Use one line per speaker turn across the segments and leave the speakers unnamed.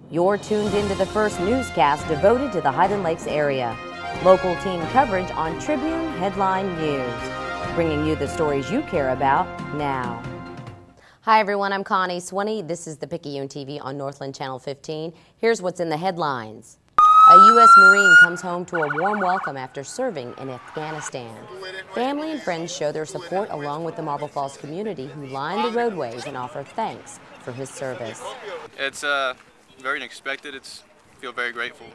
You're tuned into the first newscast devoted to the Highland Lakes area. Local team coverage on Tribune Headline News, bringing you the stories you care about now. Hi everyone, I'm Connie Swinney. This is the Picayune TV on Northland Channel 15. Here's what's in the headlines. A U.S. Marine comes home to a warm welcome after serving in Afghanistan. Family and friends show their support along with the Marble Falls community who line the roadways and offer thanks for his service.
It's very unexpected. I feel very grateful.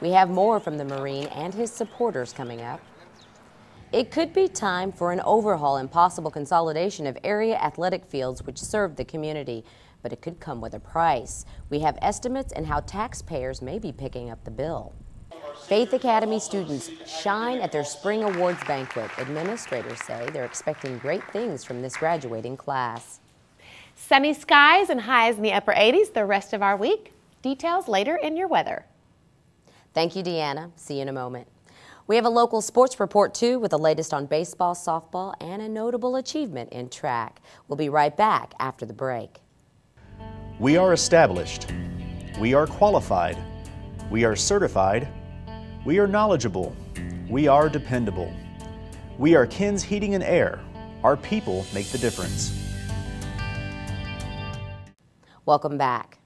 We have more from the Marine and his supporters coming up. It could be time for an overhaul and possible consolidation of area athletic fields which serve the community, but it could come with a price. We have estimates and how taxpayers may be picking up the bill. Faith Academy students shine at their spring awards banquet. Administrators say they're expecting great things from this graduating class.
Sunny skies and highs in the upper 80s the rest of our week. Details later in your weather.
Thank you, Deanna. See you in a moment. We have a local sports report, too, with the latest on baseball, softball, and a notable achievement in track. We'll be right back after the break.
We are established. We are qualified. We are certified. We are knowledgeable. We are dependable. We are Ken's Heating and Air. Our people make the difference.
Welcome back.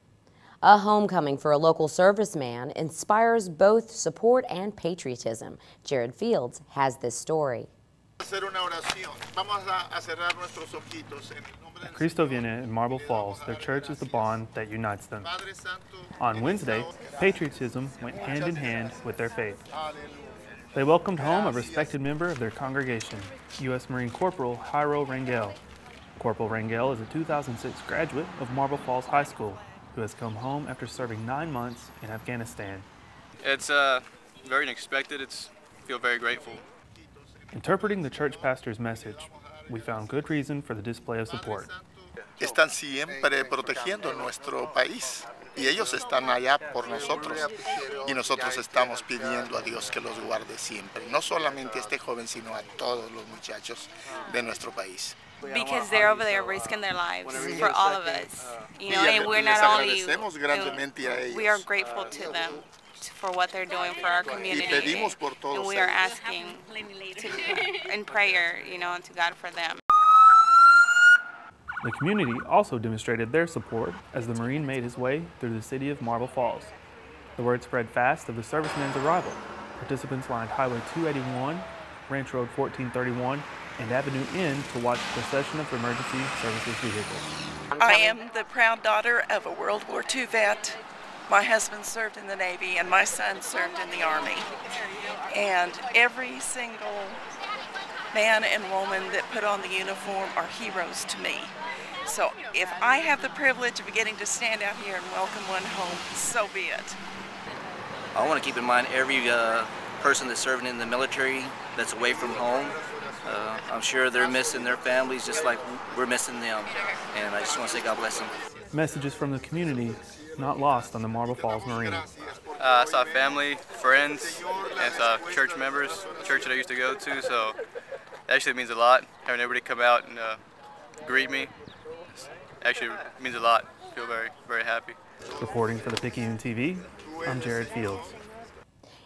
A homecoming for a local serviceman inspires both support and patriotism. Jared Fields has this story.
At Cristo Viene in Marble Falls, their church is the bond that unites them. On Wednesday, patriotism went hand in hand with their faith. They welcomed home a respected member of their congregation, U.S. Marine Corporal Jairo Rangel. Corporal Rangel is a 2006 graduate of Marble Falls High School who has come home after serving 9 months in Afghanistan.
It's very unexpected. I feel very grateful.
Interpreting the church pastor's message, we found good reason for the display of support.
Están siempre protegiendo nuestro país y ellos están allá por nosotros y nosotros estamos pidiendo a Dios que los guarde siempre, no solamente a este joven sino a todos los muchachos de nuestro país.
Because they're over there risking their lives for all of us, you know, and we're not only, we are grateful to them for what they're doing for our community, and we are asking in prayer, you know, to God for them.
The community also demonstrated their support as the Marine made his way through the city of Marble Falls. The word spread fast of the serviceman's arrival. Participants lined Highway 281, Ranch Road 1431, and Avenue N to watch the procession of emergency services vehicles.
I am the proud daughter of a World War II vet. My husband served in the Navy and my son served in the Army. And every single man and woman that put on the uniform are heroes to me. So if I have the privilege of getting to stand out here and welcome one home, so be it.
I want to keep in mind every person that's serving in the military that's away from home. I'm sure they're missing their families just like we're missing them. And I just want to say God bless them.
Messages from the community not lost on the Marble Falls Marine.
I saw family, friends, and saw church members, the church that I used to go to, so it actually means a lot. Having everybody come out and greet me actually means a lot. I feel very, very happy.
Reporting for the Picayune TV, I'm Jared Fields.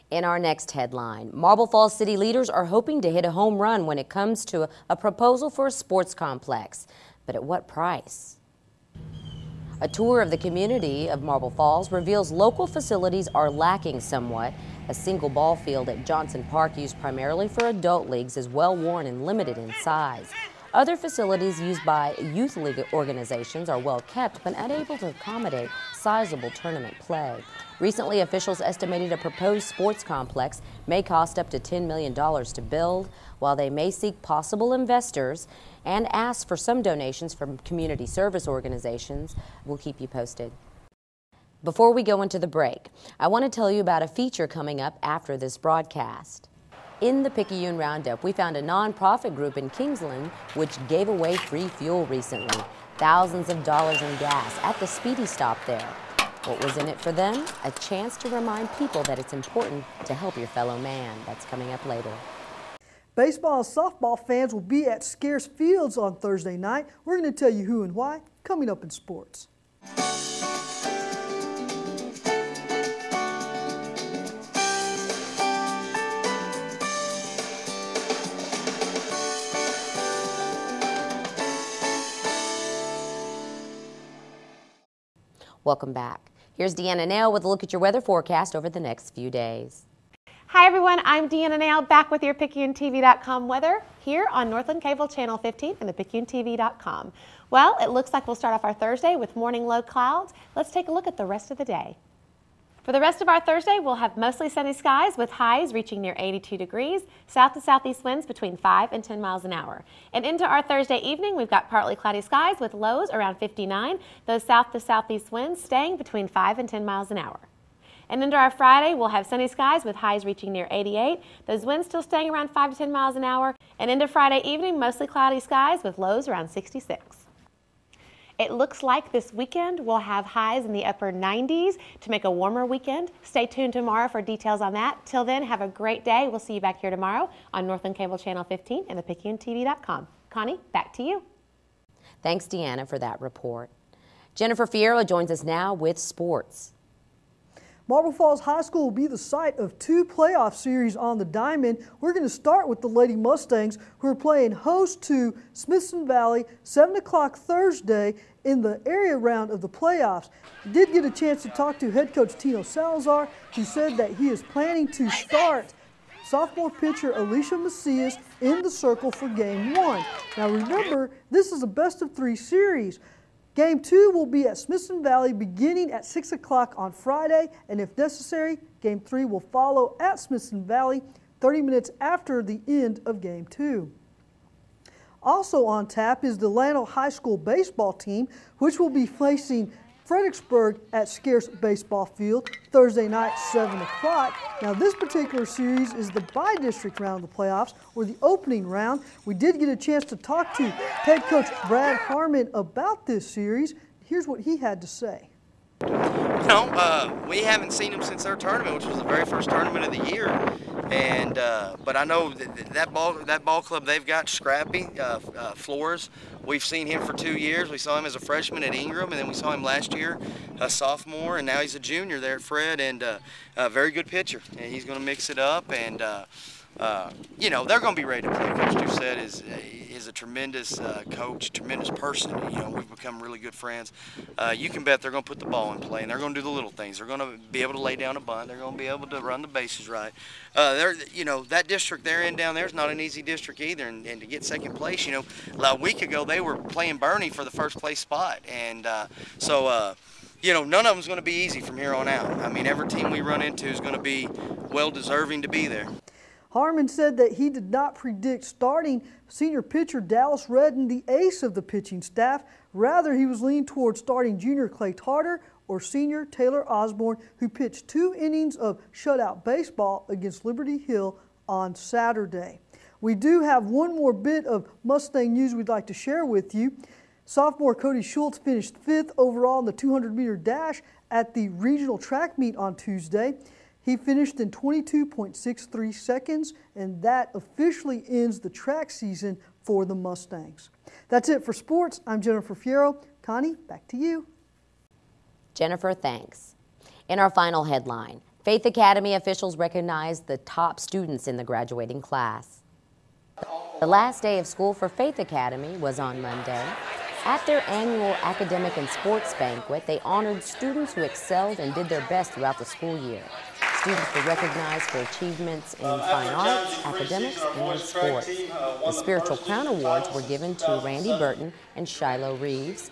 In our next headline, Marble Falls city leaders are hoping to hit a home run when it comes to a proposal for a sports complex. But at what price? A tour of the community of Marble Falls reveals local facilities are lacking somewhat. A single ball field at Johnson Park, used primarily for adult leagues, is well worn and limited in size. Other facilities used by youth league organizations are well kept but unable to accommodate sizable tournament play. Recently, officials estimated a proposed sports complex may cost up to $10 million to build, while they may seek possible investors and ask for some donations from community service organizations. We'll keep you posted. Before we go into the break, I want to tell you about a feature coming up after this broadcast. In the Picayune Roundup, we found a nonprofit group in Kingsland which gave away free fuel recently. Thousands of dollars in gas at the Speedy Stop there. What was in it for them? A chance to remind people that it's important to help your fellow man. That's coming up later.
Baseball and softball fans will be at scarce fields on Thursday night. We're going to tell you who and why coming up in sports.
Welcome back. Here's Deanna Nail with a look at your weather forecast over the next few days.
Hi everyone, I'm Deanna Nail back with your PicayuneTV.com weather here on Northland Cable Channel 15 and the PicayuneTV.com. Well, it looks like we'll start off our Thursday with morning low clouds. Let's take a look at the rest of the day. For the rest of our Thursday, we'll have mostly sunny skies with highs reaching near 82 degrees, south to southeast winds between 5 and 10 miles an hour. And into our Thursday evening, we've got partly cloudy skies with lows around 59, those south to southeast winds staying between 5 and 10 miles an hour. And into our Friday, we'll have sunny skies with highs reaching near 88, those winds still staying around 5 to 10 miles an hour. And into Friday evening, mostly cloudy skies with lows around 66. It looks like this weekend we'll have highs in the upper 90s to make a warmer weekend. Stay tuned tomorrow for details on that. Till then, have a great day. We'll see you back here tomorrow on Northland Cable Channel 15 and the PicayuneTV.com. Connie, back to you.
Thanks, Deanna, for that report. Jennifer Fierro joins us now with sports.
Marble Falls High School will be the site of 2 playoff series on the diamond. We're going to start with the Lady Mustangs, who are playing host to Smithson Valley, 7 o'clock Thursday in the area round of the playoffs. I did get a chance to talk to head coach Tino Salazar, who said that he is planning to start sophomore pitcher Alicia Macias in the circle for Game 1. Now remember, this is a best-of-3 series. Game 2 will be at Smithson Valley beginning at 6 o'clock on Friday, and if necessary, Game 3 will follow at Smithson Valley 30 minutes after the end of Game 2. Also on tap is the Llano High School baseball team, which will be facing Fredericksburg at Scarce Baseball Field Thursday night, 7 o'clock. Now this particular series is the by-district round of the playoffs, or the opening round. We did get a chance to talk to head coach Brad Harmon about this series. Here's what he had to say.
We haven't seen them since their tournament, which was the very first tournament of the year. And but I know that ball club they've got, Scrappy Flores. We've seen him for 2 years. We saw him as a freshman at Ingram, and then we saw him last year, a sophomore, and now he's a junior there at Fred, and a very good pitcher. And he's going to mix it up, and you know, they're going to be ready to play. Coach Doucette is a tremendous coach, tremendous person. You know, we've become really good friends. You can bet they're going to put the ball in play, and they're going to do the little things. They're going to be able to lay down a bunt. They're going to be able to run the bases right. You know, that district they're in down there is not an easy district either, and to get second place, you know, a week ago they were playing Bernie for the first place spot, and you know, none of them's going to be easy from here on out. I mean, every team we run into is going to be well deserving to be there.
Harmon said that he did not predict starting senior pitcher Dallas Redden, the ace of the pitching staff. Rather, he was leaning towards starting junior Clay Tarter or senior Taylor Osborne, who pitched 2 innings of shutout baseball against Liberty Hill on Saturday. We do have one more bit of Mustang news we'd like to share with you. Sophomore Cody Schultz finished 5th overall in the 200-meter dash at the regional track meet on Tuesday. He finished in 22.63 seconds, and that officially ends the track season for the Mustangs. That's it for sports. I'm Jennifer Fierro. Connie, back to you.
Jennifer, thanks. In our final headline, Faith Academy officials recognized the top students in the graduating class. The last day of school for Faith Academy was on Monday. At their annual academic and sports banquet, they honored students who excelled and did their best throughout the school year. Students were recognized for achievements in fine arts, academics, and sports. The Spiritual Crown Awards were given to Randy Burton and Shiloh Reeves.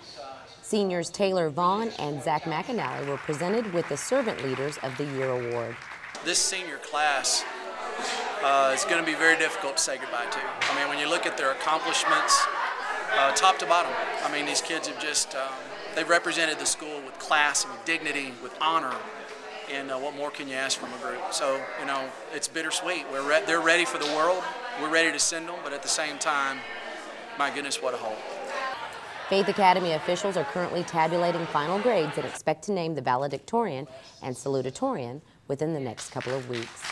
Seniors Taylor Vaughn and Zach McAnally were presented with the Servant Leaders of the Year Award.
This senior class is going to be very difficult to say goodbye to. I mean, when you look at their accomplishments, top to bottom, I mean, these kids have just, they've represented the school with class and with dignity, with honor. And what more can you ask from a group? So, you know, it's bittersweet. They're ready for the world. We're ready to send them, but at the same time, my goodness, what a hole.
Faith Academy officials are currently tabulating final grades and expect to name the valedictorian and salutatorian within the next couple of weeks.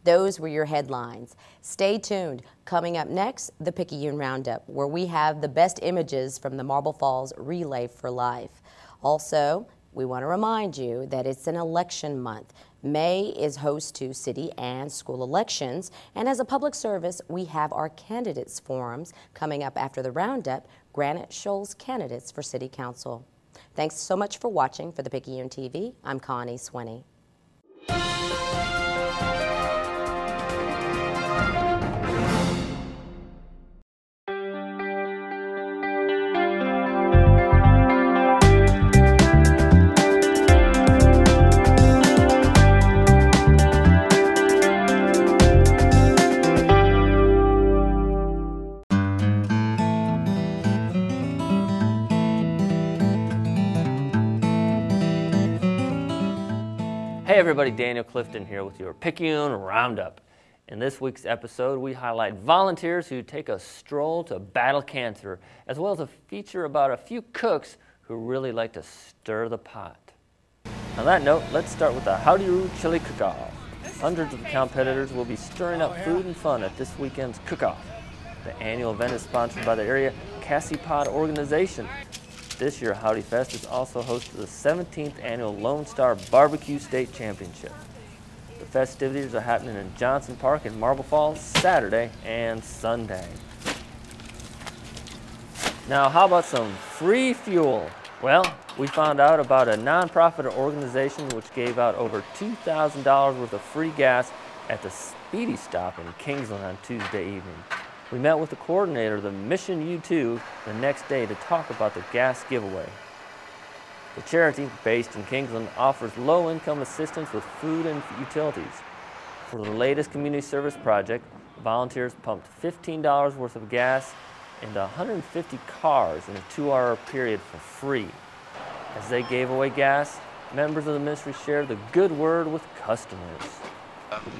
Those were your headlines. Stay tuned. Coming up next, the Picayune Roundup, where we have the best images from the Marble Falls Relay for Life. Also, we want to remind you that it's an election month. May is host to city and school elections, and as a public service, we have our candidates forums coming up after the roundup, Granite Shoals candidates for city council. Thanks so much for watching. For the Picayune TV, I'm Connie Swinney.
Hey everybody, Daniel Clifton here with your Picayune Roundup. In this week's episode, we highlight volunteers who take a stroll to battle cancer, as well as a feature about a few cooks who really like to stir the pot. On that note, let's start with the Howdy-Roo Chili Cook-Off. Hundreds of competitors will be stirring up food and fun at this weekend's cook-off. The annual event is sponsored by the area Cassie Pod organization. This year, Howdy Fest is also host to the 17th annual Lone Star Barbecue State Championship. The festivities are happening in Johnson Park in Marble Falls Saturday and Sunday. Now, how about some free fuel? Well, we found out about a nonprofit organization which gave out over $2,000 worth of free gas at the Speedy Stop in Kingsland on Tuesday evening. We met with the coordinator of the Mission U2 the next day to talk about the gas giveaway. The charity, based in Kingsland, offers low-income assistance with food and utilities. For the latest community service project, volunteers pumped $15 worth of gas into 150 cars in a 2-hour period for free. As they gave away gas, members of the ministry shared the good word with customers.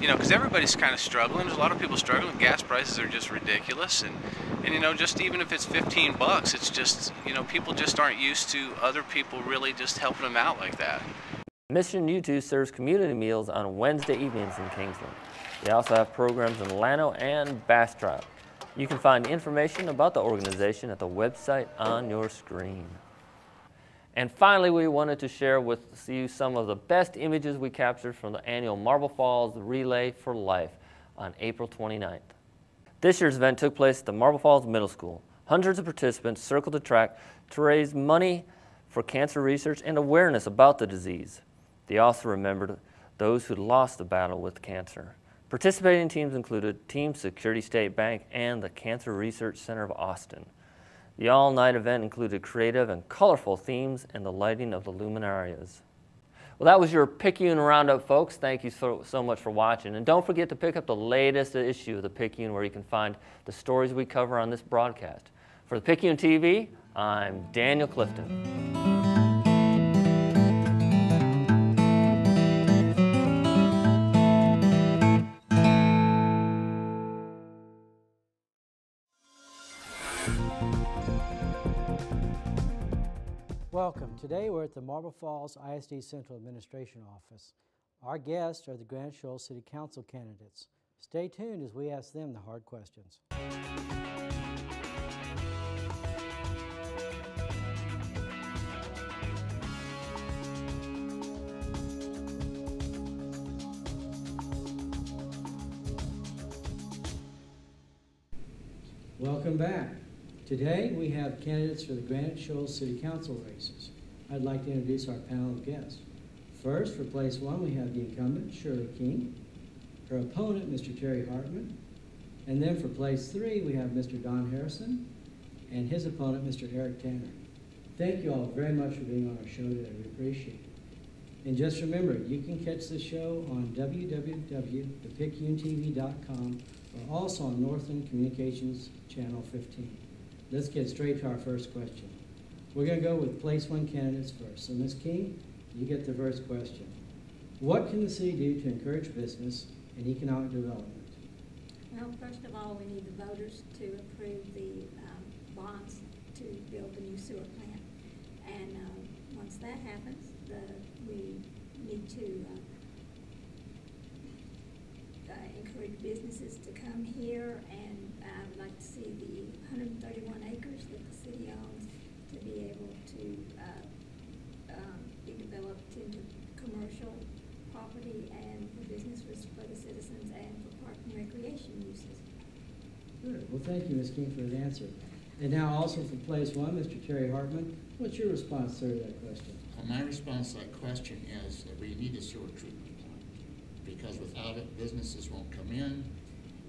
You know, because everybody's kind of struggling. There's a lot of people struggling. Gas prices are just ridiculous, and you know, just even if it's 15 bucks, it's just, you know, people just aren't used to other people really just helping them out like that.
Mission U2 serves community meals on Wednesday evenings in Kingsland. They also have programs in Llano and Bastrop. You can find information about the organization at the website on your screen. And finally, we wanted to share with you some of the best images we captured from the annual Marble Falls Relay for Life on April 29th. This year's event took place at the Marble Falls Middle School. Hundreds of participants circled the track to raise money for cancer research and awareness about the disease. They also remembered those who lost the battle with cancer. Participating teams included Team Security State Bank and the Cancer Research Center of Austin. The all-night event included creative and colorful themes and the lighting of the luminarias. Well, that was your Picayune Roundup, folks. Thank you so much for watching. And don't forget to pick up the latest issue of the Picayune, where you can find the stories we cover on this broadcast. For the Picayune TV, I'm Daniel Clifton.
Welcome. Today we're at the Marble Falls ISD Central Administration Office. Our guests are the Granite Shoals City Council candidates. Stay tuned as we ask them the hard questions. Welcome back. Today we have candidates for the Granite Shoals City Council races. I'd like to introduce our panel of guests. First, for place 1, we have the incumbent, Shirley King, her opponent, Mr. Terry Hartman, and then for place 3, we have Mr. Don Harrison and his opponent, Mr. Eric Tanner. Thank you all very much for being on our show today. We appreciate it. And just remember, you can catch the show on www.thepicayunetv.com or also on Northland Communications Channel 15. Let's get straight to our first question. We're going to go with place 1 candidates first. So Ms. King, you get the first question. What can the city do to encourage business and economic development?
Well, first of all, we need the voters to approve the bonds to build the new sewer plant. And once that happens, we need to encourage businesses to come here, and I would like to see the 131 acres that the city owns to be able to be developed into commercial property and for businesses for the citizens and for park and recreation uses.
Good. Well, thank you, Ms. King, for that answer. And now also for place one, Mr. Terry Hartman, what's your response, sir, to that question?
My response to that question is that we need a sewer treatment plant, because without it, businesses won't come in.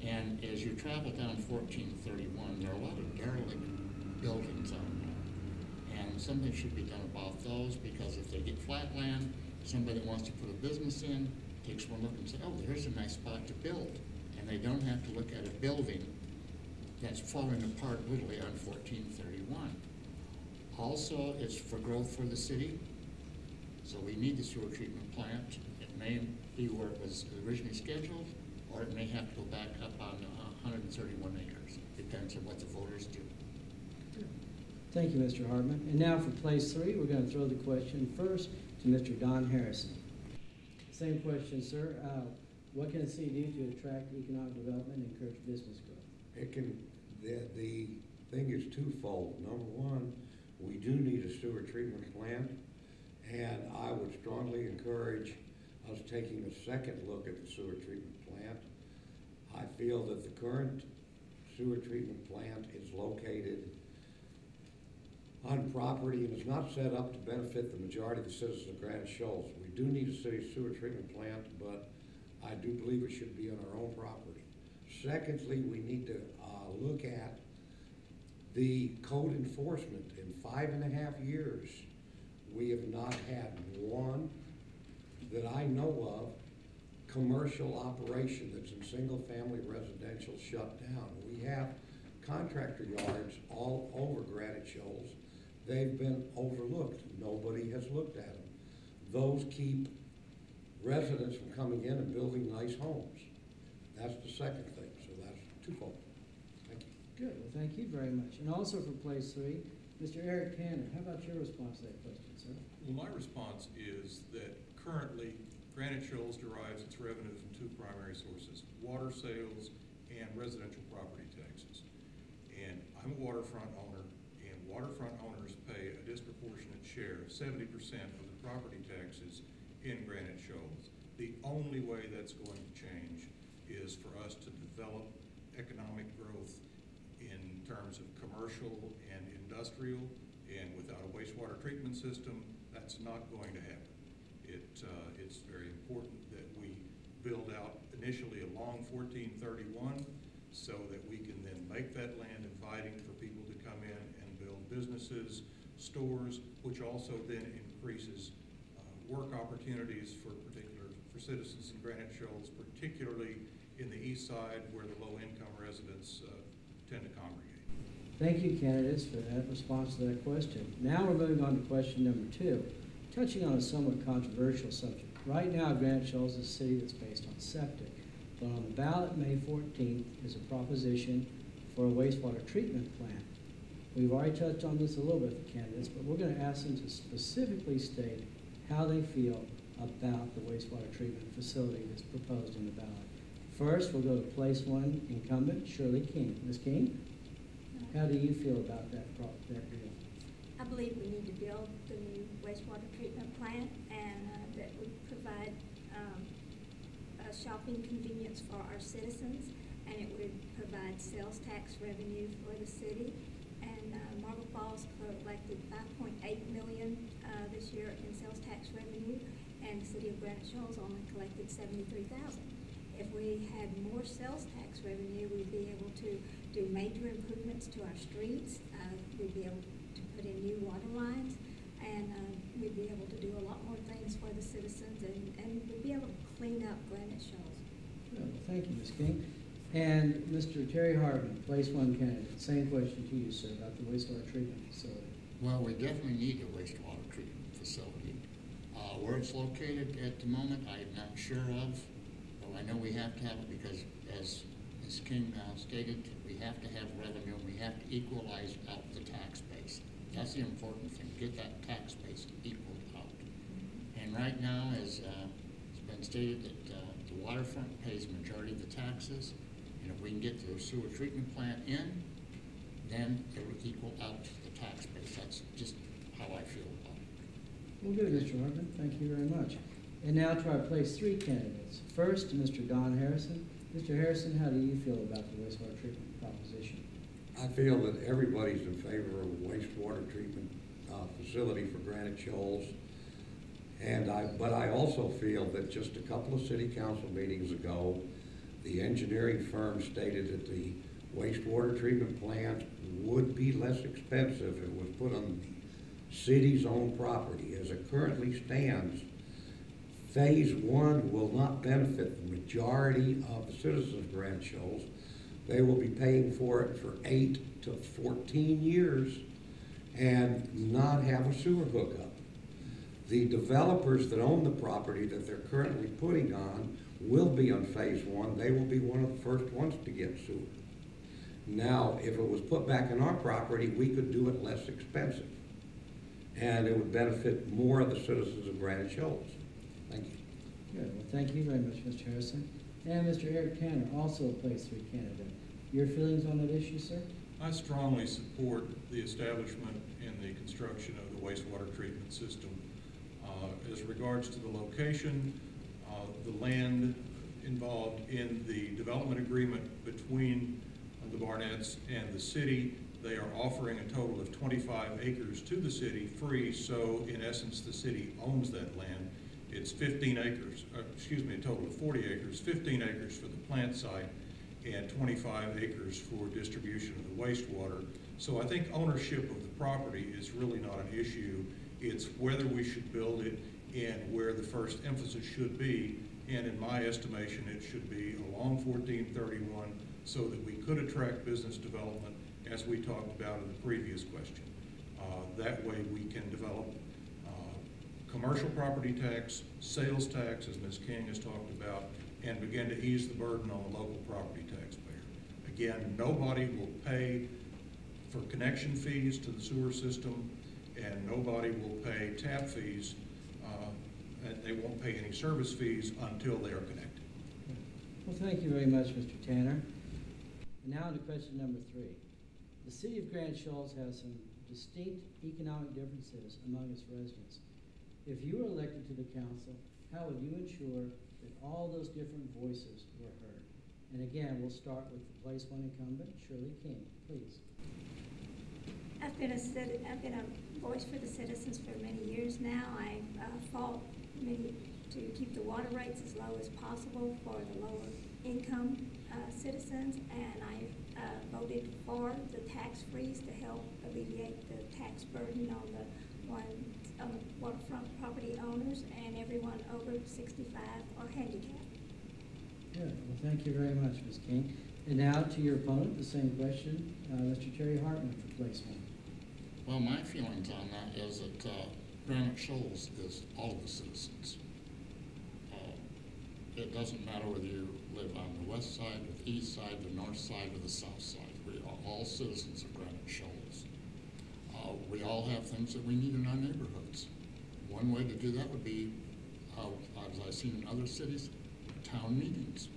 And as you travel down 1431, there are a lot of derelict buildings on there. And something should be done about those, because if they get flat land, somebody that wants to put a business in takes one look and says, oh, there's a nice spot to build. And they don't have to look at a building that's falling apart literally on 1431. Also, it's for growth for the city. So we need the sewer treatment plant. It may be where it was originally scheduled, or it may have to go back up on 131 acres. Depends on what the voters do.
Thank you, Mr. Hartman. And now for place three, we're going to throw the question first to Mr. Don Harrison. Same question, sir. What can the city do to attract economic development and encourage business growth?
The thing is twofold. Number one, we do need a sewer treatment plant, and I would strongly encourage us taking a second look at the sewer treatment plant. I feel that the current sewer treatment plant is located on property and is not set up to benefit the majority of the citizens of Granite Shoals. We do need a city sewer treatment plant, but I do believe it should be on our own property. Secondly, we need to look at the code enforcement. In 5.5 years, we have not had one that I know of commercial operation that's in single-family residential shut down. We have contractor yards all over Granite Shoals. They've been overlooked. Nobody has looked at them. Those keep residents from coming in and building nice homes. That's the second thing, so that's twofold. Thank you.
Good, well, thank you very much. And also for place three, Mr. Eric Tanner, how about your response to that question, sir?
Well, my response is that currently Granite Shoals derives its revenue from two primary sources, water sales and residential property taxes. And I'm a waterfront owner, and waterfront owners pay a disproportionate share, 70% of the property taxes in Granite Shoals. The only way that's going to change is for us to develop economic growth in terms of commercial and industrial, and without a wastewater treatment system, that's not going to happen. It's very important that we build out initially along 1431 so that we can then make that land inviting for people to come in and build businesses, stores, which also then increases work opportunities for citizens in Granite Shoals, particularly in the east side where the low-income residents tend to congregate.
Thank you, candidates, for that response to that question. Now we're moving on to question number two, touching on a somewhat controversial subject. Right now, Granite Shoals is a city that's based on septic, but on the ballot May 14th is a proposition for a wastewater treatment plant. We've already touched on this a little bit for candidates, but we're going to ask them to specifically state how they feel about the wastewater treatment facility that's proposed in the ballot. First, we'll go to place one incumbent, Shirley King. Ms. King, how do you feel about that deal?
I believe we need to build the new wastewater treatment plant, and that would provide a shopping convenience for our citizens, and it would provide sales tax revenue for the city. And Marble Falls collected $5.8 million this year in sales tax revenue, and the city of Granite Shoals only collected $73,000. If we had more sales tax revenue, we'd be able to do major improvements to our streets. We'd be able to put in new water lines, and we'd be able to do a lot more things for the citizens, and we'd be able to clean up Granite Shoals.
Well, thank you, Ms. King. And Mr. Terry Hartman, place one candidate. Same question to you, sir, about the wastewater treatment facility.
Well, we definitely need a wastewater treatment facility. Where it's located at the moment, I'm not sure of. But I know we have to have it because, as Ms. King stated, we have to have revenue and we have to equalize out the tax base. That's the important thing, get that tax base equaled out. And right now, as it's been stated, that the waterfront pays the majority of the taxes. And if we can get the sewer treatment plant in, then it will equal out the tax base. That's just how I feel about it.
Well, good, Mr. Hartman. Thank you very much. And now to our place three candidates. First, Mr. Don Harrison. Mr. Harrison, how do you feel about the wastewater treatment proposition?
I feel that everybody's in favor of a wastewater treatment facility for Granite Shoals. But I also feel that just a couple of city council meetings ago, the engineering firm stated that the wastewater treatment plant would be less expensive if it was put on the city's own property. As it currently stands, phase one will not benefit the majority of the citizens of Granite Shoals. They will be paying for it for 8 to 14 years and not have a sewer hookup. The developers that own the property that they're currently putting on will be on phase one. They will be one of the first ones to get sewer. Now, if it was put back on our property, we could do it less expensive. And it would benefit more of the citizens of Granite Shoals. Thank you.
Good. Well, thank you very much, Mr. Harrison. And Mr. Eric Tanner, also a place 3 candidate. Your feelings on that issue, sir?
I strongly support the establishment and the construction of the wastewater treatment system. As regards to the location, the land involved in the development agreement between the Barnetts and the city, they are offering a total of 25 acres to the city free, so in essence the city owns that land. It's 15 acres, a total of 40 acres, 15 acres for the plant site and 25 acres for distribution of the wastewater. So I think ownership of the property is really not an issue. It's whether we should build it and where the first emphasis should be. And in my estimation, it should be along 1431 so that we could attract business development as we talked about in the previous question. That way we can develop commercial property tax, sales tax, as Ms. King has talked about, and begin to ease the burden on the local property taxpayer. Again, nobody will pay for connection fees to the sewer system, and nobody will pay tap fees. They won't pay any service fees until they are connected.
Well, thank you very much, Mr. Tanner. And now to question number 3. The city of Granite Shoals has some distinct economic differences among its residents. If you were elected to the council, how would you ensure that all those different voices were heard? And again, we'll start with the place 1 incumbent, Shirley King, please.
I've been a voice for the citizens for many years now. I've fought to keep the water rates as low as possible for the lower income citizens, and I voted for the tax freeze to help alleviate the tax burden on the waterfront property owners and everyone over 65 or handicapped.
Good. Well, thank you very much, Ms. King. And now to your opponent, the same question, Mr. Terry Hartman for place 1.
Well, my feelings on that is that Granite Shoals is all of the citizens. It doesn't matter whether you live on the west side, the east side, the north side, or the south side. We are all citizens of Granite Shoals. We all have things that we need in our neighborhoods. One way to do that would be, as I've seen in other cities, town meetings.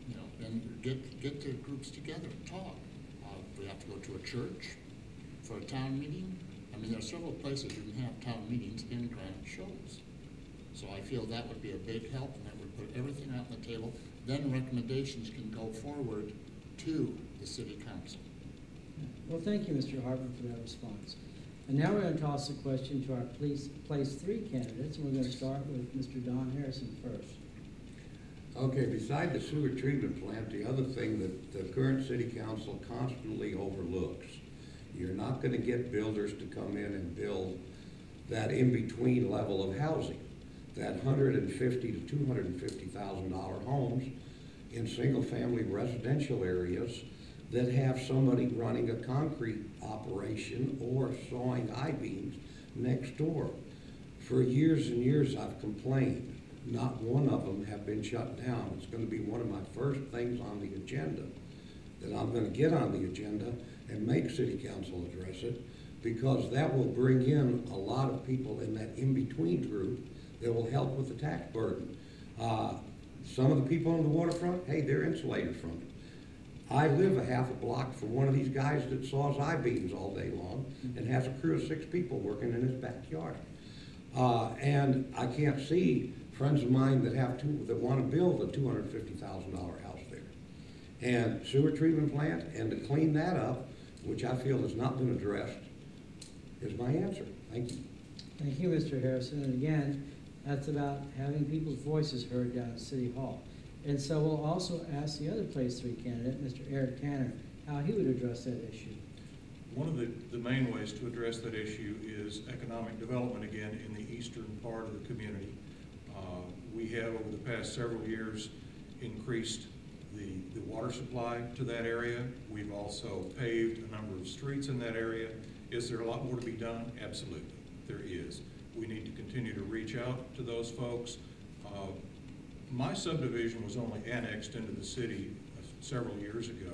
You know, then get the groups together and talk. We have to go to a church for a town meeting. I mean, there are several places you can have town meetings in Granite Shoals. So I feel that would be a big help, and that would put everything out on the table. Then recommendations can go forward to the city council.
Well, thank you, Mr. Hartman, for that response. And now we're going to toss the question to our place 3 candidates, and we're going to start with Mr. Don Harrison first.
Okay, beside the sewer treatment plant, the other thing that the current city council constantly overlooks, you're not going to get builders to come in and build that in-between level of housing, that $150,000 to $250,000 homes in single-family residential areas that have somebody running a concrete operation or sawing I-beams next door. For years and years I've complained. Not one of them have been shut down. It's going to be one of my first things on the agenda that I'm going to get on the agenda and make city council address it, because that will bring in a lot of people in that in-between group that will help with the tax burden. Some of the people on the waterfront, hey, they're insulated from it. I live a half a block from one of these guys that saws I-beams all day long and has a crew of 6 people working in his backyard. And I can't see friends of mine that want to build a $250,000 house there. And sewer treatment plant, and to clean that up, which I feel has not been addressed, is my answer. Thank you.
Thank you, Mr. Harrison. And again, that's about having people's voices heard down at City Hall. And so we'll also ask the other Place 3 candidate, Mr. Eric Tanner, how he would address that issue.
One of the main ways to address that issue is economic development again in the eastern part of the community. We have over the past several years increased the water supply to that area. We've also paved a number of streets in that area. Is there a lot more to be done? Absolutely, there is. We need to continue to reach out to those folks. My subdivision was only annexed into the city several years ago,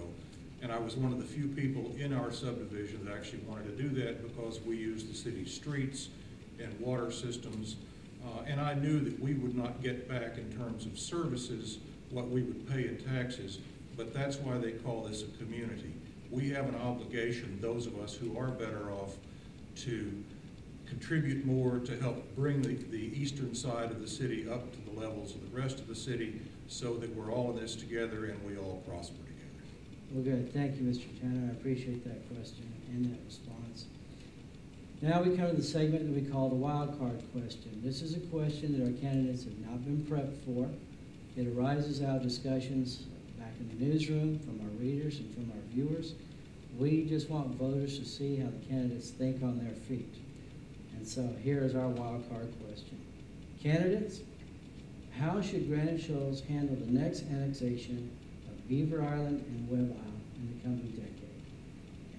and I was one of the few people in our subdivision that actually wanted to do that because we use the city's streets and water systems, and I knew that we would not get back in terms of services what we would pay in taxes, but that's why they call this a community. We have an obligation, those of us who are better off, to contribute more to help bring the eastern side of the city up to the levels of the rest of the city so that we're all in this together and we all prosper together.
Well, good. Thank you, Mr. Tanner. I appreciate that question and that response. Now we come to the segment that we call the wild card question. This is a question that our candidates have not been prepped for. It arises out of discussions back in the newsroom, from our readers and from our viewers. We just want voters to see how the candidates think on their feet. And so here is our wild card question. Candidates, how should Granite Shoals handle the next annexation of Beaver Island and Webb Island in the coming decade?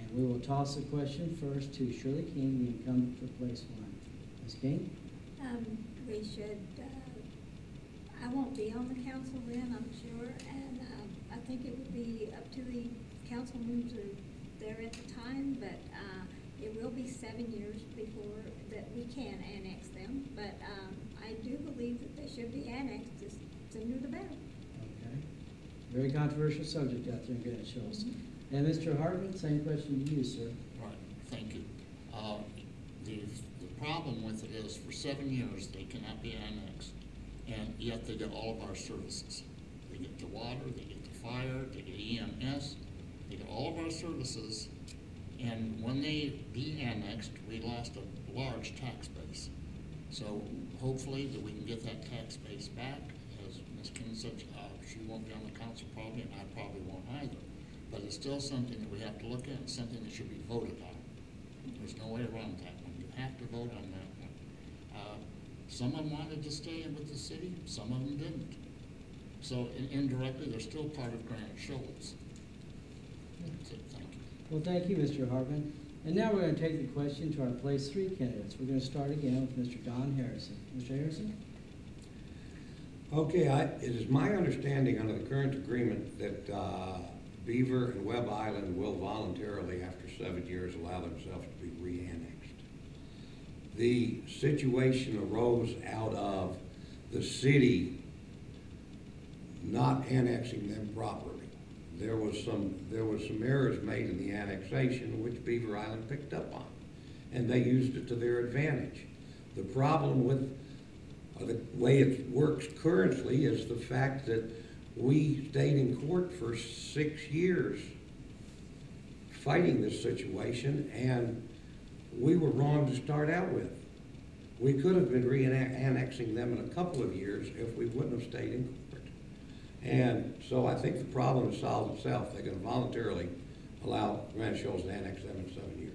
And we will toss the question first to Shirley King, the incumbent for Place 1. Ms. King?
We should, I won't be on the council then, I'm sure, and I think it would be up to the councilmen who are there at the time, but it will be 7 years before that we can annex them, but I do believe that they should be annexed, the sooner the better.
Okay. Very controversial subject out there in Granite Shoals. And Mr. Hartman, same question to you, sir.
Right, thank you. The problem with it is for 7 years they cannot be annexed, and yet they get all of our services. They get the water, they get the fire, they get EMS, they get all of our services, and when they de-annexed, we lost a large tax base. So hopefully that we can get that tax base back. As Ms. King said, she won't be on the council probably, and I probably won't either. But it's still something that we have to look at, something that should be voted on. There's no way around that one. You have to vote on that one. Some of them wanted to stay with the city, some of them didn't. So indirectly, they're still part of Granite Shoals. That's it. Thank you.
Well, thank you, Mr. Hartman. And now we're going to take the question to our Place 3 candidates. We're going to start again with Mr. Don Harrison. Mr. Harrison?
Okay, it is my understanding under the current agreement that Beaver and Webb Island will voluntarily, after 7 years, allow themselves to be re-annexed. The situation arose out of the city not annexing them properly. There was some errors made in the annexation which Beaver Island picked up on, and they used it to their advantage. The problem with the way it works currently is the fact that we stayed in court for 6 years fighting this situation, and we were wrong to start out with. We could have been re-annexing them in a couple of years if we wouldn't have stayed in court. And so I think the problem has solved itself. They're going to voluntarily allow Granite Shoals to annex them in 7 years.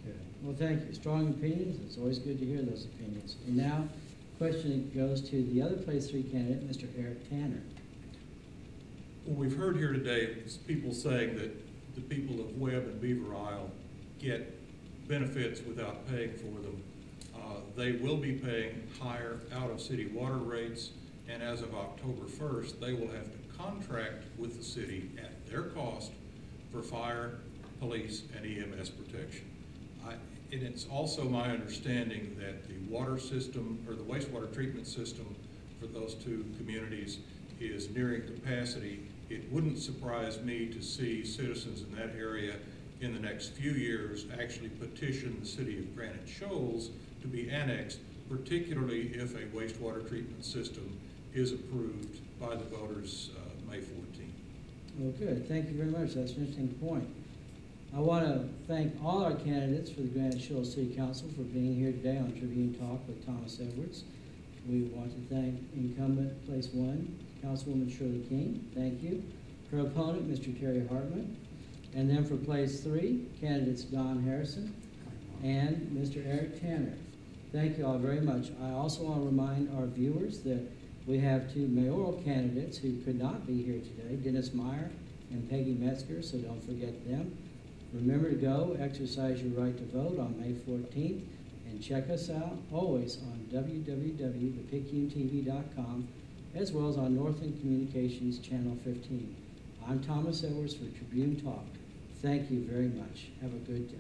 Okay. Well, thank you. Strong opinions. It's always good to hear those opinions. And now, question goes to the other Place 3 candidate, Mr. Eric Tanner.
What we've heard here today is people saying that the people of Webb and Beaver Isle get benefits without paying for them. They will be paying higher out-of-city water rates, and as of October 1st, they will have to contract with the city at their cost for fire, police, and EMS protection. And it's also my understanding that the water system, or the wastewater treatment system for those two communities is nearing capacity. It wouldn't surprise me to see citizens in that area in the next few years actually petition the city of Granite Shoals to be annexed, particularly if a wastewater treatment system is approved by the voters May 14th.
Well, good. Thank you very much. That's an interesting point. I want to thank all our candidates for the Granite Shoals City Council for being here today on Tribune Talk with Thomas Edwards. We want to thank incumbent Place 1, Councilwoman Shirley King. Thank you. Her opponent, Mr. Terry Hartman. And then for Place 3, candidates Don Harrison and Mr. Eric Tanner. Thank you all very much. I also want to remind our viewers that we have two mayoral candidates who could not be here today, Dennis Meyer and Peggy Metzger, so don't forget them. Remember to go exercise your right to vote on May 14th, and check us out always on www.thepicayuntv.com, as well as on Northland Communications Channel 15. I'm Thomas Edwards for Tribune Talk. Thank you very much. Have a good day.